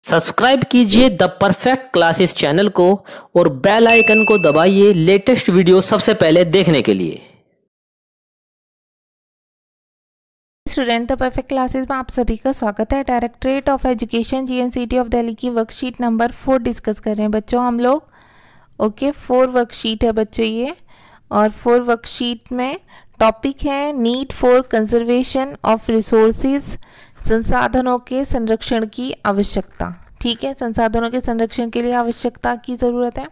Subscribe कीजिए the perfect classes channel को और बेल आइकन को दबाइए लेटेस्ट वीडियो सबसे पहले देखने के लिए। स्टूडेंट द परफेक्ट क्लासेस में आप सभी का स्वागत है। Directorate of education GNCT of Delhi की वर्कशीट नंबर 4 डिस्कस कर रहे हैं बच्चों हम लोग। ओके 4 वर्कशीट है बच्चों ये, और 4 वर्कशीट में टॉपिक है need for conservation of resources, संसाधनों के संरक्षण की आवश्यकता। ठीक है, संसाधनों के संरक्षण के लिए आवश्यकता की ज़रूरत है,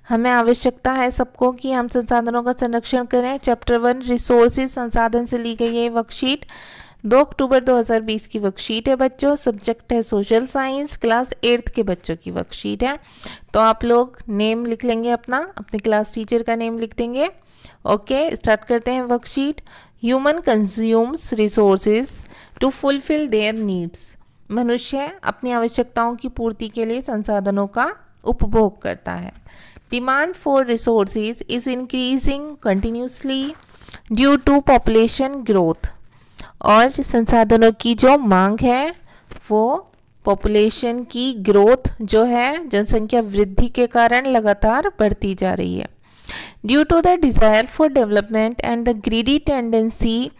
हमें आवश्यकता है सबको कि हम संसाधनों का संरक्षण करें। चैप्टर 1 रिसोर्सेज संसाधन से ली गई ये वर्कशीट 2 अक्टूबर 2020 की वर्कशीट है बच्चों। सब्जेक्ट है सोशल साइंस, क्लास 8th के बच्चों की वर्कशीट है। तो आप लोग नेम लिख लेंगे अपने क्लास टीचर का नेम लिख देंगे। ओके स्टार्ट करते हैं worksheet. Human consumes resources to fulfil their needs. मनुष्य अपनी आवश्यकताओं की पूर्ति के लिए संसाधनों का उपभोग करता है। Demand for resources is increasing continuously due to population growth. और संसाधनों की जो मांग है वो पॉपुलेशन की ग्रोथ जो है, जनसंख्या वृद्धि के कारण लगातार बढ़ती जा रही है। Due to the desire for development and the greedy tendency,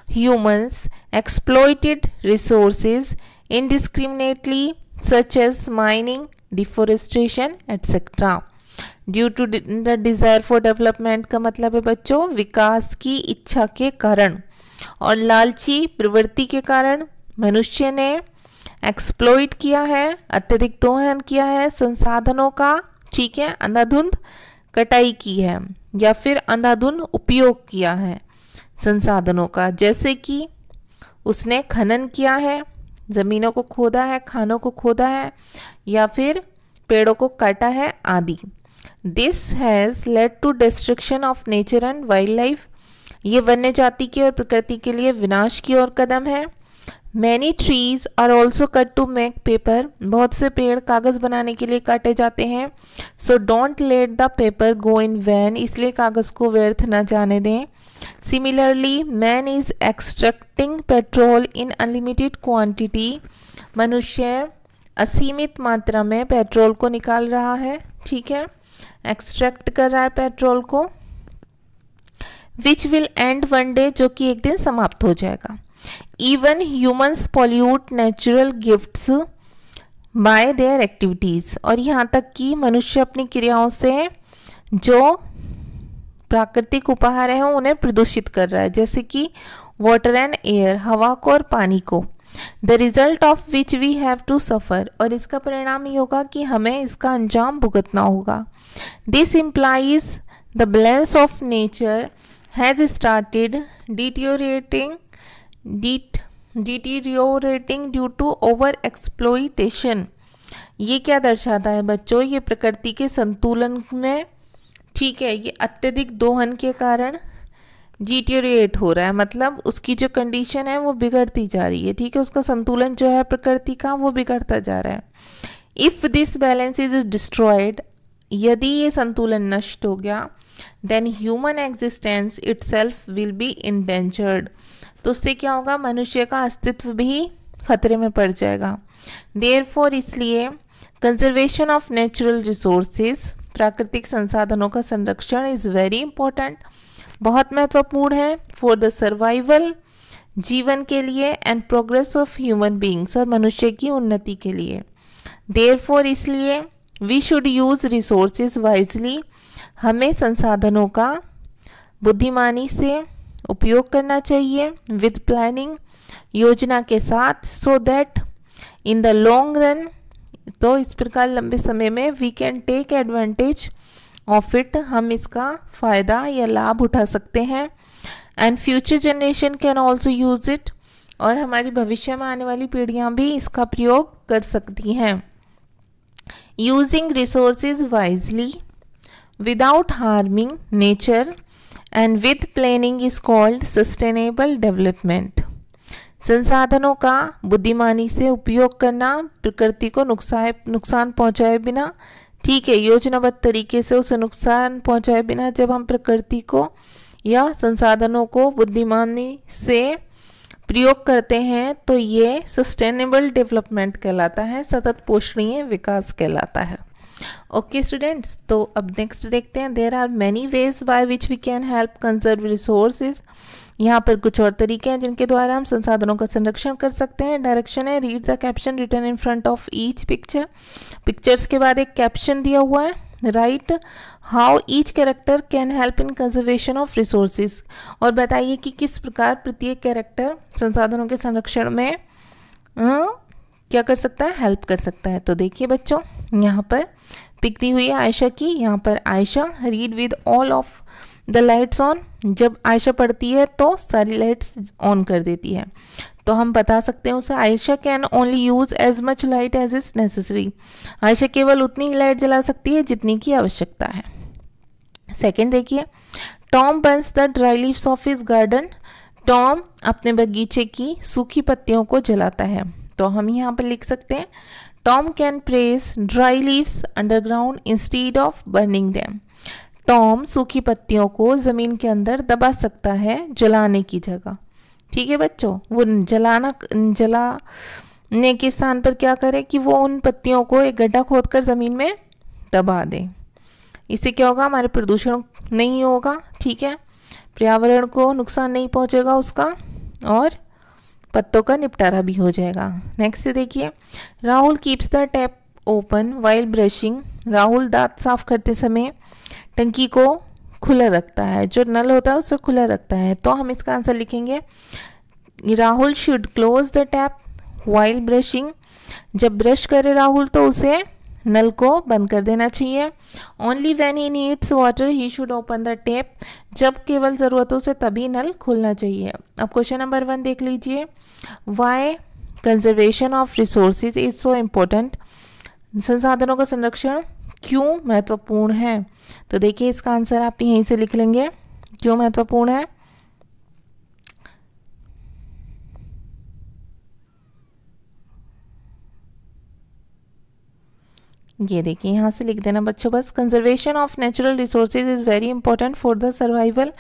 humans exploited resources indiscriminately, such as mining, deforestation, etc. Due to the desire for development का मतलब है बच्चों विकास की इच्छा के कारण और लालची प्रवृत्ति के कारण मनुष्य ने एक्सप्लॉइट किया है, अत्यधिक दोहन किया है संसाधनों का। ठीक है, अंधाधुंध कटाई की है या फिर अंधाधुंध उपयोग किया है संसाधनों का, जैसे कि उसने खनन किया है, ज़मीनों को खोदा है, खानों को खोदा है या फिर पेड़ों को काटा है आदि। This has led to destruction of nature and wild life. ये वन्य जाति की और प्रकृति के लिए विनाश की ओर कदम है। Many trees are also cut to make paper. बहुत से पेड़ कागज़ बनाने के लिए काटे जाते हैं। So don't let the paper go in vain. इसलिए कागज़ को व्यर्थ न जाने दें। Similarly man is extracting petrol in unlimited quantity. मनुष्य असीमित मात्रा में पेट्रोल को निकाल रहा है। ठीक है, एक्सट्रैक्ट कर रहा है पेट्रोल को, which will and one day, जो कि एक दिन समाप्त हो जाएगा। Even humans pollute natural gifts by their activities। और यहाँ तक कि मनुष्य अपनी क्रियाओं से जो प्राकृतिक उपहार हैं उन्हें प्रदूषित कर रहा है, जैसे कि वाटर एंड एयर, हवा को और पानी को। The result of which we have to suffer. और इसका परिणाम ये होगा कि हमें इसका अंजाम भुगतना होगा। This implies the balance of nature has started deteriorating due to over exploitation. ये क्या दर्शाता है बच्चों, ये प्रकृति के संतुलन में, ठीक है, ये अत्यधिक दोहन के कारण डिटीरियोरेट हो रहा है, मतलब उसकी जो कंडीशन है वो बिगड़ती जा रही है। ठीक है, उसका संतुलन जो है प्रकृति का वो बिगड़ता जा रहा है। If this balance is destroyed, यदि ये संतुलन नष्ट हो गया, then human existence itself will be endangered. तो उससे क्या होगा, मनुष्य का अस्तित्व भी खतरे में पड़ जाएगा। देयरफॉर इसलिए कंजर्वेशन ऑफ नेचुरल रिसोर्सेज, प्राकृतिक संसाधनों का संरक्षण इज़ वेरी इंपॉर्टेंट, बहुत महत्वपूर्ण है। फॉर द सर्वाइवल, जीवन के लिए, and progress of human beings, और मनुष्य की उन्नति के लिए। देयरफॉर इसलिए we should use resources wisely, हमें संसाधनों का बुद्धिमानी से उपयोग करना चाहिए, विद प्लानिंग, योजना के साथ, so that in the long run, तो इस प्रकार लंबे समय में, we can take advantage of it, हम इसका फ़ायदा या लाभ उठा सकते हैं। And future generation can also use it, और हमारी भविष्य में आने वाली पीढ़ियाँ भी इसका प्रयोग कर सकती हैं। Using resources wisely without harming nature and with planning is called sustainable development. संसाधनों का बुद्धिमानी से उपयोग करना, प्रकृति को नुकसान पहुंचाए बिना, ठीक है, योजनाबद्ध तरीके से उसे नुकसान पहुंचाए बिना, जब हम प्रकृति को या संसाधनों को बुद्धिमानी से प्रयोग करते हैं तो ये सस्टेनेबल डेवलपमेंट कहलाता है, सतत पोषणीय विकास कहलाता है। ओके स्टूडेंट्स, तो अब नेक्स्ट देखते हैं। There are many ways by which we can help conserve resources. यहाँ पर कुछ और तरीके हैं जिनके द्वारा हम संसाधनों का संरक्षण कर सकते हैं। डायरेक्शन है read the caption written in front of each picture. Pictures के बाद एक कैप्शन दिया हुआ है, write how each character can help in conservation of resources. और बताइए कि किस प्रकार प्रत्येक कैरेक्टर संसाधनों के संरक्षण में क्या कर सकता है, हेल्प कर सकता है। तो देखिए बच्चों, यहाँ पर पिक दी हुई है आयशा की। यहाँ पर Ayesha read with all of the lights on. जब आयशा पढ़ती है तो सारी लाइट्स ऑन कर देती है। तो हम बता सकते हैं उसे Ayesha can only use as much light as is necessary. Ayesha केवल उतनी ही लाइट जला सकती है जितनी की आवश्यकता है। सेकंड देखिए, Tom Burns the dry leaves of his garden. Tom अपने बगीचे की सूखी पत्तियों को जलाता है। तो हम यहाँ पर लिख सकते हैं Tom can place dry leaves underground instead of burning them. Tom सूखी पत्तियों को जमीन के अंदर दबा सकता है जलाने की जगह। ठीक है बच्चों, वो जलाने के स्थान पर क्या करे कि वो उन पत्तियों को एक गड्ढा खोदकर जमीन में दबा दे। इससे क्या होगा, हमारे प्रदूषण नहीं होगा, ठीक है, पर्यावरण को नुकसान नहीं पहुंचेगा उसका, और पत्तों का निपटारा भी हो जाएगा। नेक्स्ट देखिए, Rahul keeps the tap open while brushing. Rahul दांत साफ करते समय टंकी को खुला रखता है, जो नल होता है उसे खुला रखता है। तो हम इसका आंसर लिखेंगे Rahul should close the tap while brushing. जब ब्रश करे राहुल तो उसे नल को बंद कर देना चाहिए। Only when he needs water he should open the tap. जब केवल ज़रूरत हो उसे तभी नल खोलना चाहिए। अब क्वेश्चन नंबर 1 देख लीजिए, why conservation of resources is so important. संसाधनों का संरक्षण क्यों महत्वपूर्ण है। तो देखिए इसका आंसर आप यहीं से लिख लेंगे, क्यों महत्वपूर्ण है। ये देखिए यहाँ से लिख देना बच्चों बस। Conservation of natural resources is very important for the survival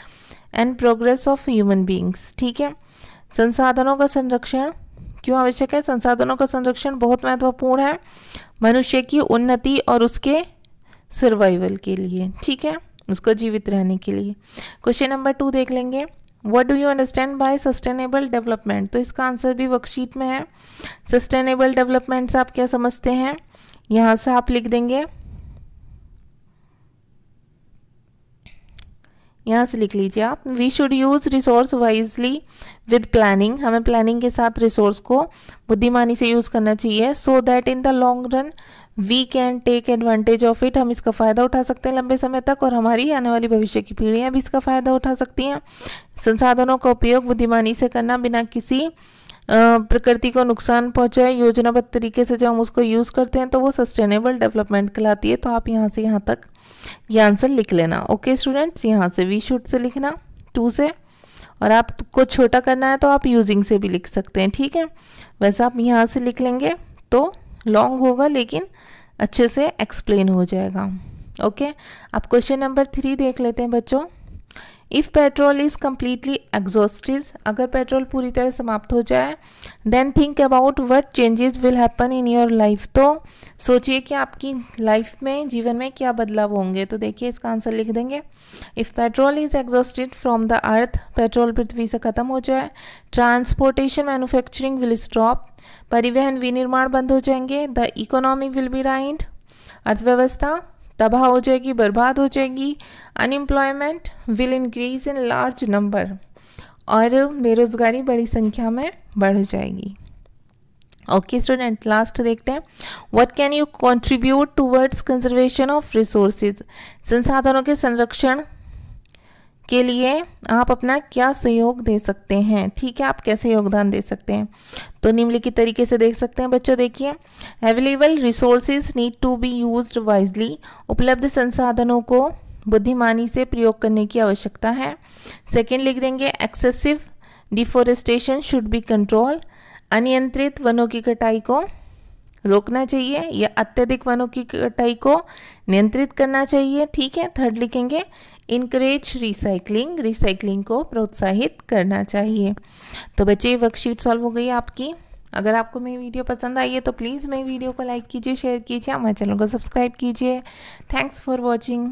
and progress of human beings. ठीक है, संसाधनों का संरक्षण क्यों आवश्यक है। संसाधनों का संरक्षण बहुत महत्वपूर्ण है मनुष्य की उन्नति और उसके सर्वाइवल के लिए, ठीक है, उसको जीवित रहने के लिए। क्वेश्चन नंबर 2 देख लेंगे, what do you understand by sustainable development. तो इसका आंसर भी वर्कशीट में है। सस्टेनेबल डेवलपमेंट से आप क्या समझते हैं, यहाँ से आप लिख देंगे, यहाँ से लिख लीजिए आप, we should use resource wisely with planning. हमें प्लानिंग के साथ रिसोर्स को बुद्धिमानी से यूज करना चाहिए, so that in the long run we can take advantage of it. हम इसका फ़ायदा उठा सकते हैं लंबे समय तक, और हमारी आने वाली भविष्य की पीढ़ियां भी इसका फ़ायदा उठा सकती हैं। संसाधनों का उपयोग बुद्धिमानी से करना, बिना किसी प्रकृति को नुकसान पहुंचाए, योजनाबद्ध तरीके से जब हम उसको यूज़ करते हैं तो वो सस्टेनेबल डेवलपमेंट कहलाती है। तो आप यहाँ से यहाँ तक ये आंसर लिख लेना। ओके स्टूडेंट्स, यहाँ से वी शुड से लिखना 2 से, और आपको छोटा करना है तो आप यूजिंग से भी लिख सकते हैं, ठीक है। वैसे आप यहाँ से लिख लेंगे तो लॉन्ग होगा लेकिन अच्छे से एक्सप्लेन हो जाएगा। ओके, अब क्वेश्चन नंबर 3 देख लेते हैं बच्चों। If petrol is completely exhausted, अगर पेट्रोल पूरी तरह समाप्त हो जाए, then think about what changes will happen in your life. तो सोचिए कि आपकी लाइफ में, जीवन में क्या बदलाव होंगे। तो देखिए इसका आंसर लिख देंगे, if petrol is exhausted from the earth, petrol पृथ्वी से ख़त्म हो जाए, ट्रांसपोर्टेशन मैन्युफैक्चरिंग विल स्टॉप, परिवहन विनिर्माण बंद हो जाएंगे, द इकोनॉमी विल बी राइंड, अर्थव्यवस्था तबाह हो जाएगी, बर्बाद हो जाएगी, unemployment will increase in large number, और बेरोजगारी बड़ी संख्या में बढ़ जाएगी। ओके स्टूडेंट, लास्ट देखते हैं, what can you contribute towards conservation of resources. संसाधनों के संरक्षण के लिए आप अपना क्या सहयोग दे सकते हैं, ठीक है, आप कैसे योगदान दे सकते हैं। तो निम्नलिखित तरीके से देख सकते हैं बच्चों। देखिए, available resources need to be used wisely, उपलब्ध संसाधनों को बुद्धिमानी से प्रयोग करने की आवश्यकता है। सेकेंड लिख देंगे, excessive deforestation should be control, अनियंत्रित वनों की कटाई को रोकना चाहिए या अत्यधिक वनों की कटाई को नियंत्रित करना चाहिए, ठीक है। थर्ड लिखेंगे, इनकरेज रिसाइकलिंग, रिसाइकलिंग को प्रोत्साहित करना चाहिए। तो बच्चे ये वर्कशीट सॉल्व हो गई आपकी। अगर आपको मेरी वीडियो पसंद आई है तो प्लीज़ मेरी वीडियो को लाइक कीजिए, शेयर कीजिए, हमारे चैनल को सब्सक्राइब कीजिए। Thanks for watching.